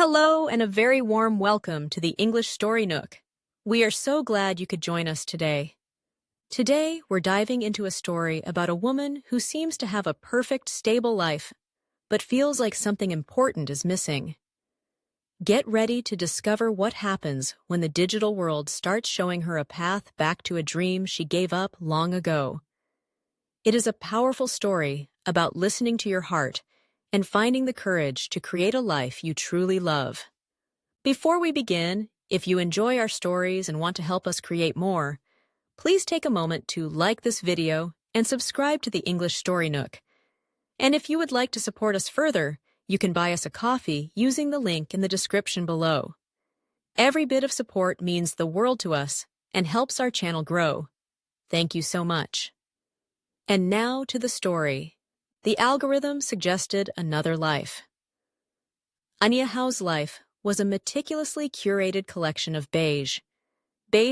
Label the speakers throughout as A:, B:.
A: Hello and a very warm welcome to the English Story Nook. We are so glad you could join us today. Today, we're diving into a story about a woman who seems to have a perfect, stable life, but feels like something important is missing. Get ready to discover what happens when the digital world starts showing her a path back to a dream she gave up long ago. It is a powerful story about listening to your heart and finding the courage to create a life you truly love. Before we begin, if you enjoy our stories and want to help us create more, please take a moment to like this video and subscribe to the English Story Nook. And if you would like to support us further, you can buy us a coffee using the link in the description below. Every bit of support means the world to us and helps our channel grow. Thank you so much. And now to the story. The algorithm suggested another life. Anya Howe's life was a meticulously curated collection of beige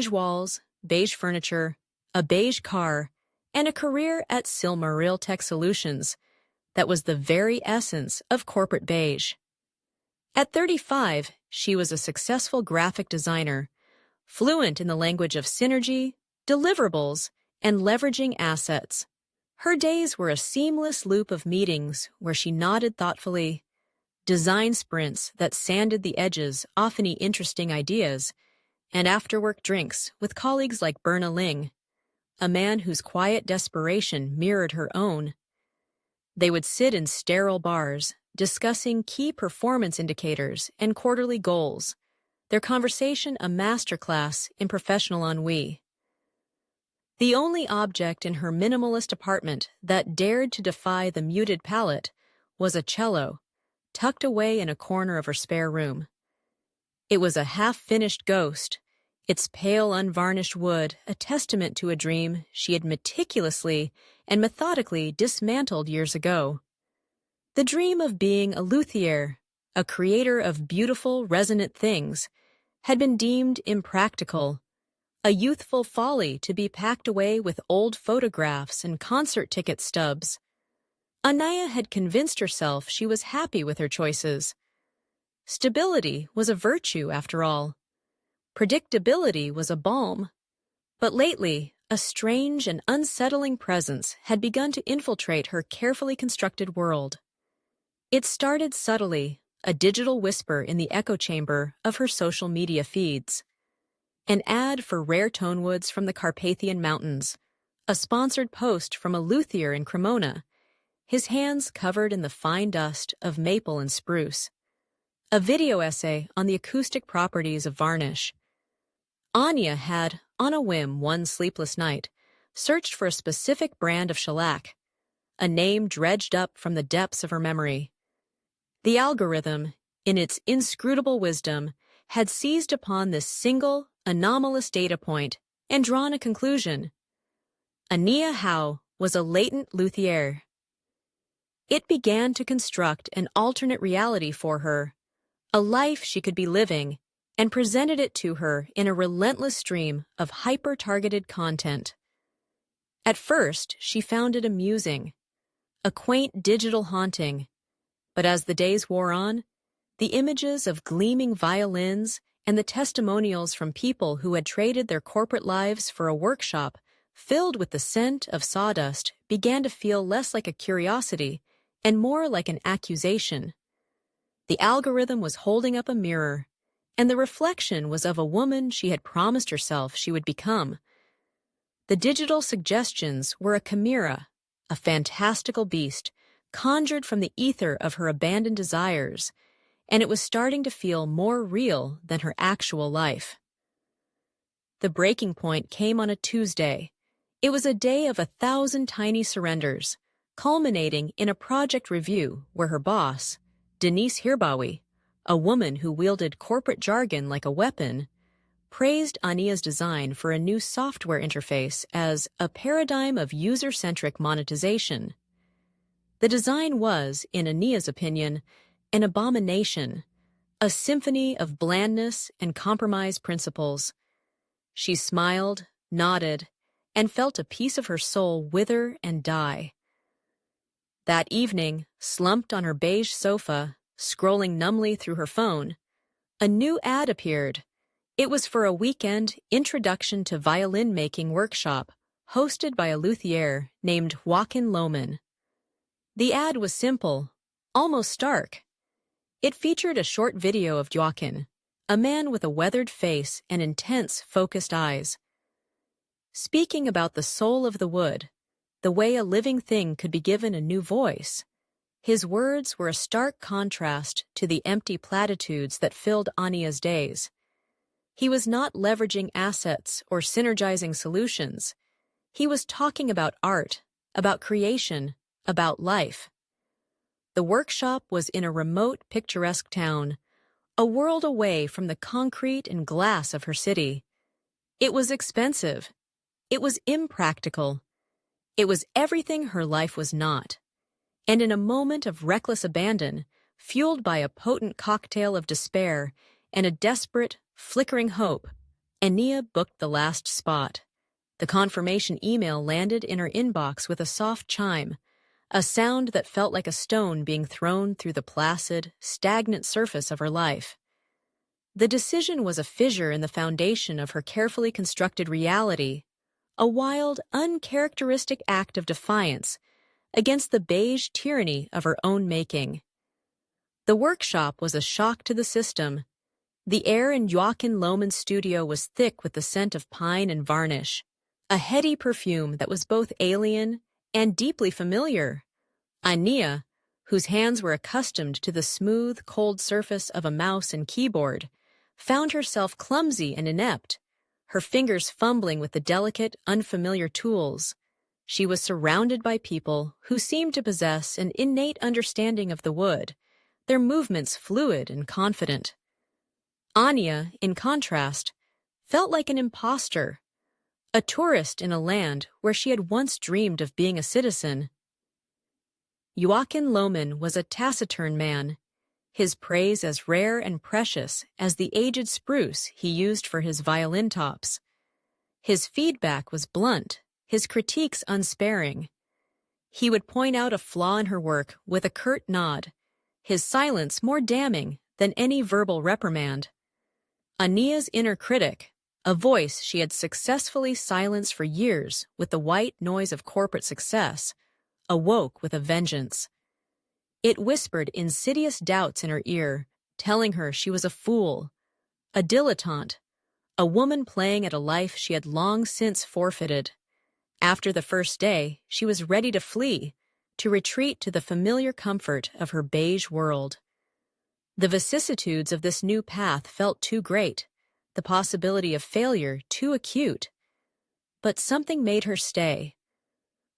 A: walls, beige furniture, a beige car, and a career at Silmaril Tech Solutions that was the very essence of corporate beige. At 35, she was a successful graphic designer, fluent in the language of synergy, deliverables, and leveraging assets. Her days were a seamless loop of meetings where she nodded thoughtfully, design sprints that sanded the edges off any interesting ideas, and after-work drinks with colleagues like Berna Ling, a man whose quiet desperation mirrored her own. They would sit in sterile bars, discussing key performance indicators and quarterly goals, their conversation a masterclass in professional ennui. The only object in her minimalist apartment that dared to defy the muted palette was a cello, tucked away in a corner of her spare room. It was a half-finished ghost, its pale, unvarnished wood a testament to a dream she had meticulously and methodically dismantled years ago. The dream of being a luthier, a creator of beautiful, resonant things, had been deemed impractical, a youthful folly to be packed away with old photographs and concert ticket stubs. Anaya had convinced herself she was happy with her choices. Stability was a virtue, after all. Predictability was a balm. But lately, a strange and unsettling presence had begun to infiltrate her carefully constructed world. It started subtly, a digital whisper in the echo chamber of her social media feeds. An ad for rare tonewoods from the Carpathian Mountains, a sponsored post from a luthier in Cremona, his hands covered in the fine dust of maple and spruce, a video essay on the acoustic properties of varnish. Anya had, on a whim one sleepless night, searched for a specific brand of shellac, a name dredged up from the depths of her memory. The algorithm, in its inscrutable wisdom, had seized upon this single, anomalous data point and drawn a conclusion. Anya Howe was a latent luthier. It began to construct an alternate reality for her, a life she could be living, and presented it to her in a relentless stream of hyper-targeted content. At first, she found it amusing, a quaint digital haunting, but as the days wore on, the images of gleaming violins and the testimonials from people who had traded their corporate lives for a workshop filled with the scent of sawdust began to feel less like a curiosity and more like an accusation. The algorithm was holding up a mirror, and the reflection was of a woman she had promised herself she would become. The digital suggestions were a chimera, a fantastical beast, conjured from the ether of her abandoned desires, and it was starting to feel more real than her actual life. The breaking point came on a Tuesday. It was a day of 1,000 tiny surrenders, culminating in a project review where her boss, Denise Hirbawi, a woman who wielded corporate jargon like a weapon, praised Anya's design for a new software interface as a paradigm of user-centric monetization. The design was, in Anya's opinion, an abomination, a symphony of blandness and compromise principles. She smiled, nodded, and felt a piece of her soul wither and die. That evening, slumped on her beige sofa, scrolling numbly through her phone, a new ad appeared. It was for a weekend introduction to violin making workshop hosted by a luthier named Joachim Lohmann. The ad was simple, almost stark. It featured a short video of Joachim, a man with a weathered face and intense, focused eyes, speaking about the soul of the wood, the way a living thing could be given a new voice. His words were a stark contrast to the empty platitudes that filled Anya's days. He was not leveraging assets or synergizing solutions. He was talking about art, about creation, about life. The workshop was in a remote, picturesque town, a world away from the concrete and glass of her city. It was expensive. It was impractical. It was everything her life was not. And in a moment of reckless abandon, fueled by a potent cocktail of despair and a desperate, flickering hope, Anya booked the last spot. The confirmation email landed in her inbox with a soft chime, a sound that felt like a stone being thrown through the placid, stagnant surface of her life. The decision was a fissure in the foundation of her carefully constructed reality, a wild, uncharacteristic act of defiance against the beige tyranny of her own making. The workshop was a shock to the system. The air in Joachim Lohmann's studio was thick with the scent of pine and varnish, a heady perfume that was both alien and deeply familiar. Anya, whose hands were accustomed to the smooth, cold surface of a mouse and keyboard, found herself clumsy and inept, her fingers fumbling with the delicate, unfamiliar tools. She was surrounded by people who seemed to possess an innate understanding of the wood, their movements fluid and confident. Anya, in contrast, felt like an imposter, a tourist in a land where she had once dreamed of being a citizen. Joachim Lohmann was a taciturn man, his praise as rare and precious as the aged spruce he used for his violin tops. His feedback was blunt, his critiques unsparing. He would point out a flaw in her work with a curt nod, his silence more damning than any verbal reprimand. Anya's inner critic, a voice she had successfully silenced for years with the white noise of corporate success, awoke with a vengeance. It whispered insidious doubts in her ear, telling her she was a fool, a dilettante, a woman playing at a life she had long since forfeited. After the first day, she was ready to flee, to retreat to the familiar comfort of her beige world. The vicissitudes of this new path felt too great, the possibility of failure too acute. But something made her stay.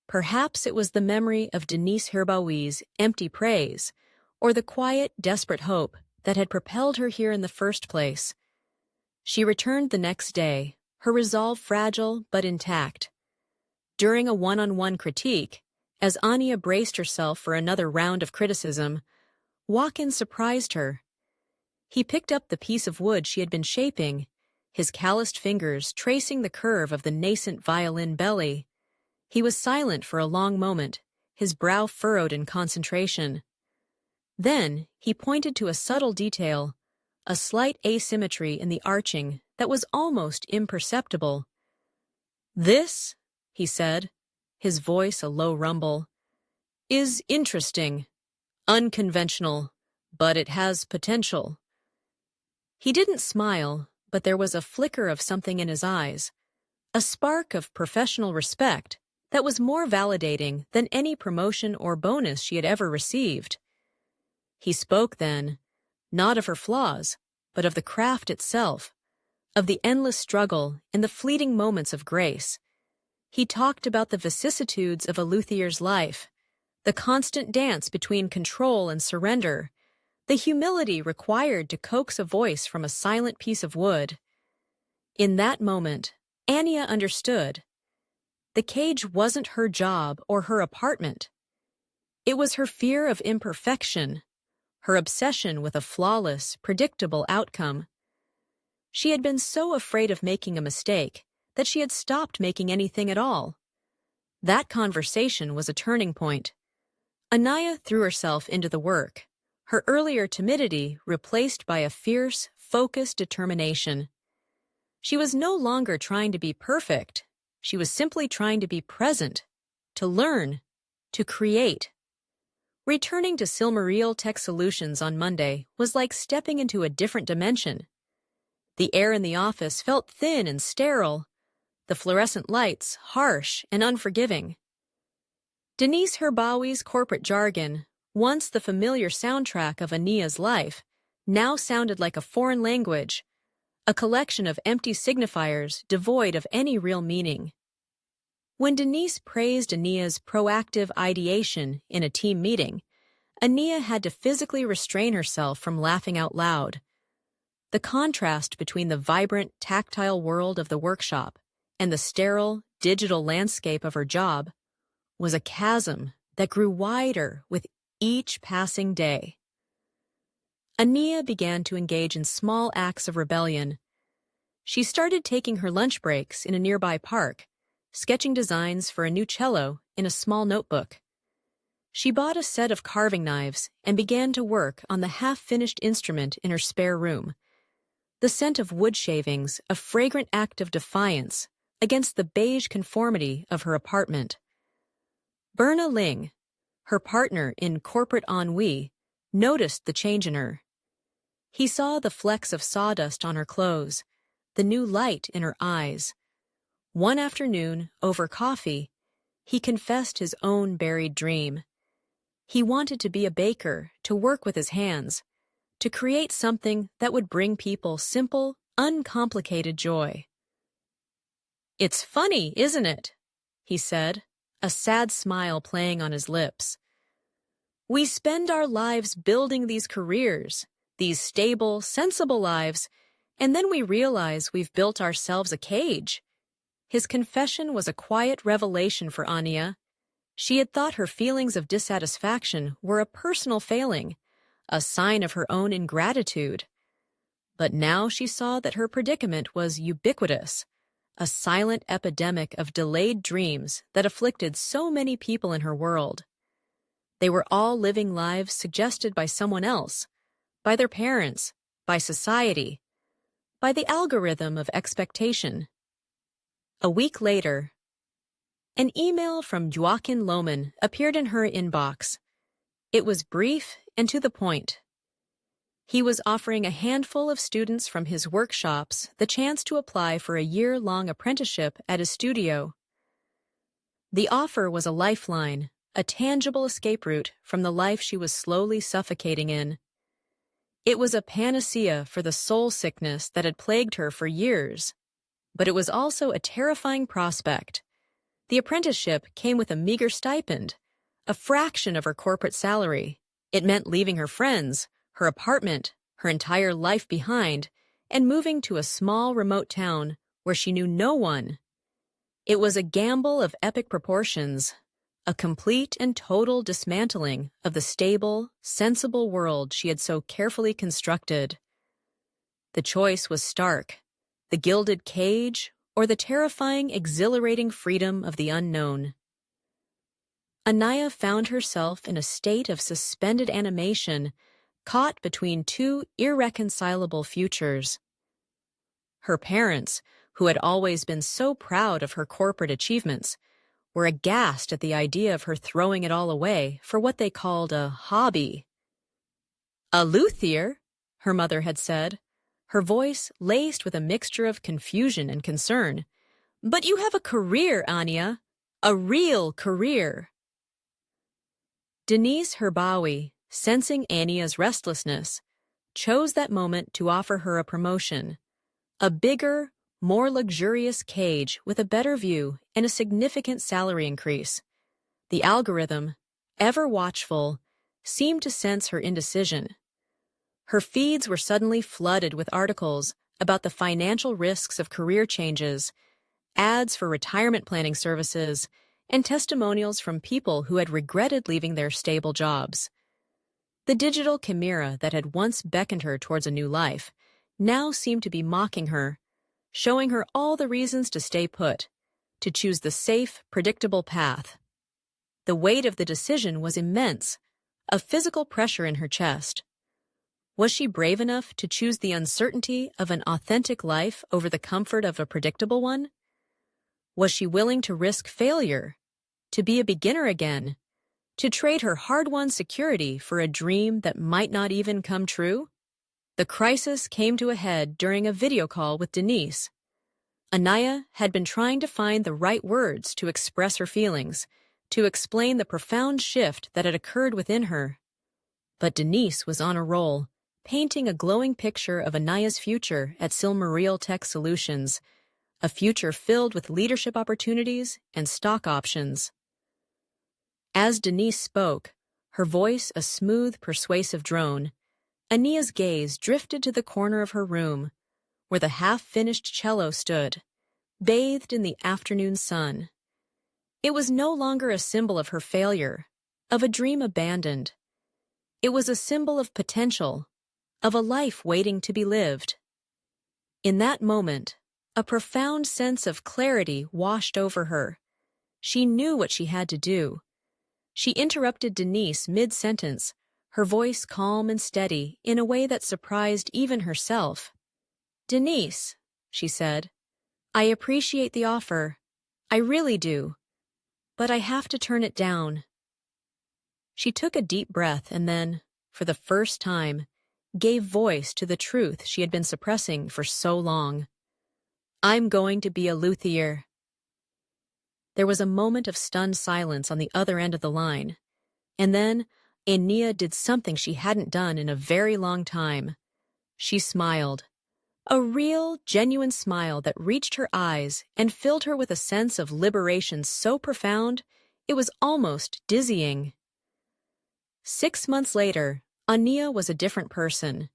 A: Perhaps it was the memory of Denise Herbaui's empty praise, or the quiet, desperate hope that had propelled her here in the first place. She returned the next day, her resolve fragile but intact. During a one-on-one critique, as Anya braced herself for another round of criticism, Joachim surprised her. He picked up the piece of wood she had been shaping, his calloused fingers tracing the curve of the nascent violin belly. He was silent for a long moment, his brow furrowed in concentration. Then he pointed to a subtle detail, a slight asymmetry in the arching that was almost imperceptible. "This," he said, his voice a low rumble, "is interesting, unconventional, but it has potential." He didn't smile, but there was a flicker of something in his eyes, a spark of professional respect that was more validating than any promotion or bonus she had ever received. He spoke then, not of her flaws, but of the craft itself, of the endless struggle and the fleeting moments of grace. He talked about the vicissitudes of a luthier's life, the constant dance between control and surrender, the humility required to coax a voice from a silent piece of wood. In that moment, Anya understood. The cage wasn't her job or her apartment. It was her fear of imperfection, her obsession with a flawless, predictable outcome. She had been so afraid of making a mistake that she had stopped making anything at all. That conversation was a turning point. Anya threw herself into the work, her earlier timidity replaced by a fierce, focused determination. She was no longer trying to be perfect. She was simply trying to be present, to learn, to create. Returning to Silmareal Tech Solutions on Monday was like stepping into a different dimension. The air in the office felt thin and sterile, the fluorescent lights harsh and unforgiving. Denise Herbawi's corporate jargon, once the familiar soundtrack of Ania's life, now sounded like a foreign language, a collection of empty signifiers devoid of any real meaning. When Denise praised Ania's proactive ideation in a team meeting, Ania had to physically restrain herself from laughing out loud. The contrast between the vibrant, tactile world of the workshop and the sterile, digital landscape of her job was a chasm that grew wider with each passing day. Ania began to engage in small acts of rebellion. She started taking her lunch breaks in a nearby park, sketching designs for a new cello in a small notebook. She bought a set of carving knives and began to work on the half-finished instrument in her spare room. The scent of wood shavings, a fragrant act of defiance against the beige conformity of her apartment. Berna Ling, her partner in corporate ennui, noticed the change in her. He saw the flecks of sawdust on her clothes, the new light in her eyes. One afternoon, over coffee, he confessed his own buried dream. He wanted to be a baker, to work with his hands, to create something that would bring people simple, uncomplicated joy. "It's funny, isn't it?" he said, a sad smile playing on his lips. "We spend our lives building these careers, these stable, sensible lives, and then we realize we've built ourselves a cage." His confession was a quiet revelation for Ania. She had thought her feelings of dissatisfaction were a personal failing, a sign of her own ingratitude. But now she saw that her predicament was ubiquitous, a silent epidemic of delayed dreams that afflicted so many people in her world. They were all living lives suggested by someone else, by their parents, by society, by the algorithm of expectation. A week later, an email from Joaquin Lohman appeared in her inbox. It was brief and to the point. He was offering a handful of students from his workshops the chance to apply for a year-long apprenticeship at his studio. The offer was a lifeline, a tangible escape route from the life she was slowly suffocating in. It was a panacea for the soul sickness that had plagued her for years, but it was also a terrifying prospect. The apprenticeship came with a meager stipend, a fraction of her corporate salary. It meant leaving her friends, her apartment, her entire life behind, and moving to a small remote town where she knew no one. It was a gamble of epic proportions, a complete and total dismantling of the stable, sensible world she had so carefully constructed. The choice was stark: the gilded cage or the terrifying, exhilarating freedom of the unknown. Ania found herself in a state of suspended animation, caught between two irreconcilable futures. Her parents, who had always been so proud of her corporate achievements, were aghast at the idea of her throwing it all away for what they called a hobby. "A luthier," her mother had said, her voice laced with a mixture of confusion and concern. "But you have a career, Ania, a real career." Denise Herbawi, sensing Ania's restlessness, chose that moment to offer her a promotion, a bigger, more luxurious cage with a better view and a significant salary increase. The algorithm, ever watchful, seemed to sense her indecision. Her feeds were suddenly flooded with articles about the financial risks of career changes, ads for retirement planning services, and testimonials from people who had regretted leaving their stable jobs. The digital chimera that had once beckoned her towards a new life now seemed to be mocking her, showing her all the reasons to stay put, to choose the safe, predictable path. The weight of the decision was immense, a physical pressure in her chest. Was she brave enough to choose the uncertainty of an authentic life over the comfort of a predictable one? Was she willing to risk failure, to be a beginner again, to trade her hard-won security for a dream that might not even come true? The crisis came to a head during a video call with Denise. Anaya had been trying to find the right words to express her feelings, to explain the profound shift that had occurred within her. But Denise was on a roll, painting a glowing picture of Anaya's future at Silmareal Tech Solutions, a future filled with leadership opportunities and stock options. As Denise spoke, her voice a smooth, persuasive drone, Anaya's gaze drifted to the corner of her room, where the half-finished cello stood, bathed in the afternoon sun. It was no longer a symbol of her failure, of a dream abandoned. It was a symbol of potential, of a life waiting to be lived. In that moment, a profound sense of clarity washed over her. She knew what she had to do. She interrupted Denise mid-sentence, her voice calm and steady in a way that surprised even herself. "Denise," she said, "I appreciate the offer. I really do. But I have to turn it down." She took a deep breath and then, for the first time, gave voice to the truth she had been suppressing for so long. "I'm going to be a luthier." There was a moment of stunned silence on the other end of the line, and then Anaya did something she hadn't done in a very long time. She smiled. A real, genuine smile that reached her eyes and filled her with a sense of liberation so profound it was almost dizzying. 6 months later, Anaya was a different person.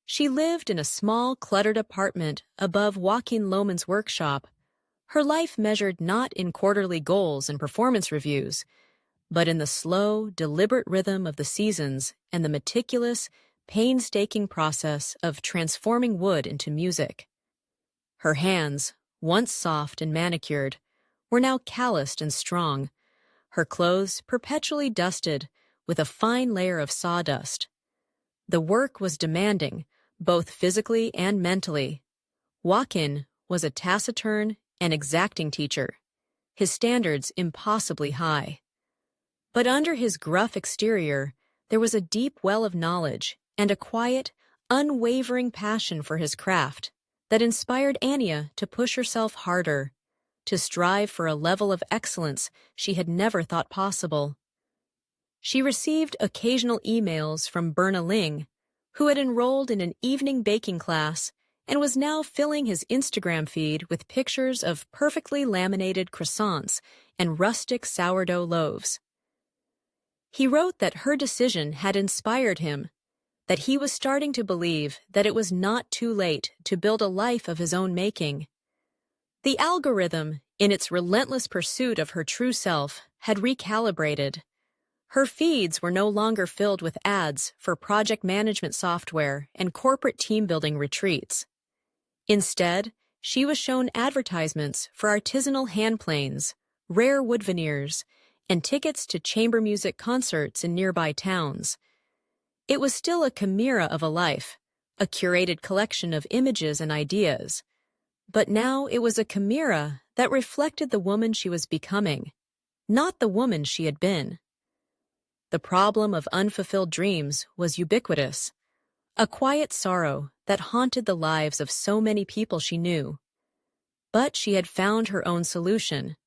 A: She lived in a small, cluttered apartment above Joaquin Lohman's workshop. Her life measured not in quarterly goals and performance reviews, but in the slow, deliberate rhythm of the seasons and the meticulous, painstaking process of transforming wood into music. Her hands, once soft and manicured, were now calloused and strong, her clothes perpetually dusted with a fine layer of sawdust. The work was demanding, both physically and mentally. Joaquin was a taciturn and exacting teacher, his standards impossibly high. But under his gruff exterior, there was a deep well of knowledge and a quiet, unwavering passion for his craft that inspired Anaya to push herself harder, to strive for a level of excellence she had never thought possible. She received occasional emails from Berna Ling, who had enrolled in an evening baking class and was now filling his Instagram feed with pictures of perfectly laminated croissants and rustic sourdough loaves. He wrote that her decision had inspired him, that he was starting to believe that it was not too late to build a life of his own making. The algorithm, in its relentless pursuit of her true self, had recalibrated. Her feeds were no longer filled with ads for project management software and corporate team-building retreats. Instead, she was shown advertisements for artisanal hand planes, rare wood veneers, and tickets to chamber music concerts in nearby towns. It was still a chimera of a life, a curated collection of images and ideas. But now it was a chimera that reflected the woman she was becoming, not the woman she had been. The problem of unfulfilled dreams was ubiquitous, a quiet sorrow that haunted the lives of so many people she knew. But she had found her own solution,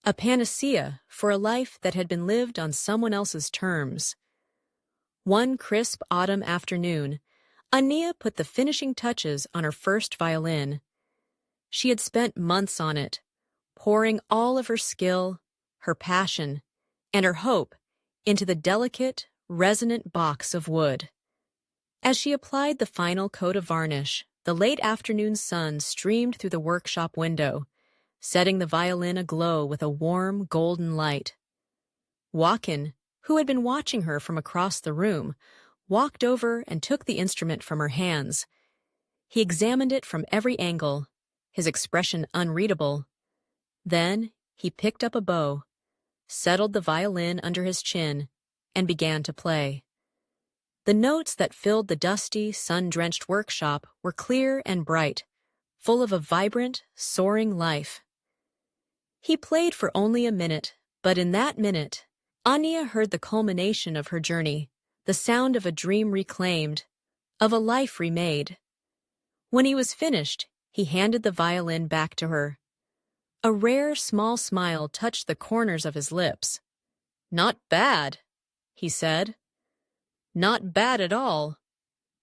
A: a panacea for a life that had been lived on someone else's terms. One crisp autumn afternoon, Anaya put the finishing touches on her first violin. She had spent months on it, pouring all of her skill, her passion, and her hope into the delicate, resonant box of wood. As she applied the final coat of varnish, the late afternoon sun streamed through the workshop window, setting the violin aglow with a warm, golden light. Joaquin, who had been watching her from across the room, walked over and took the instrument from her hands. He examined it from every angle, his expression unreadable. Then he picked up a bow, settled the violin under his chin, and began to play. The notes that filled the dusty, sun-drenched workshop were clear and bright, full of a vibrant, soaring life. He played for only a minute, but in that minute, Anya heard the culmination of her journey, the sound of a dream reclaimed, of a life remade. When he was finished, he handed the violin back to her. A rare, small smile touched the corners of his lips. "Not bad," he said. "Not bad at all."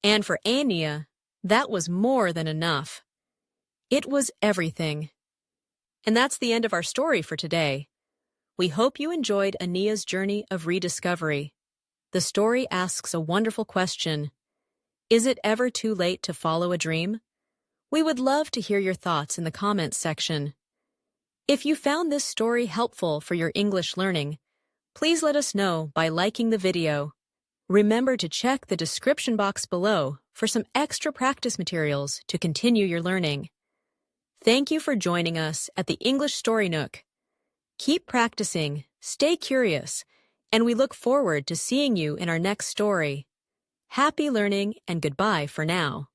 A: And for Anya, that was more than enough. It was everything. And that's the end of our story for today. We hope you enjoyed Anya's journey of rediscovery. The story asks a wonderful question. Is it ever too late to follow a dream? We would love to hear your thoughts in the comments section. If you found this story helpful for your English learning, please let us know by liking the video. Remember to check the description box below for some extra practice materials to continue your learning. Thank you for joining us at the English Story Nook. Keep practicing, stay curious, and we look forward to seeing you in our next story. Happy learning and goodbye for now.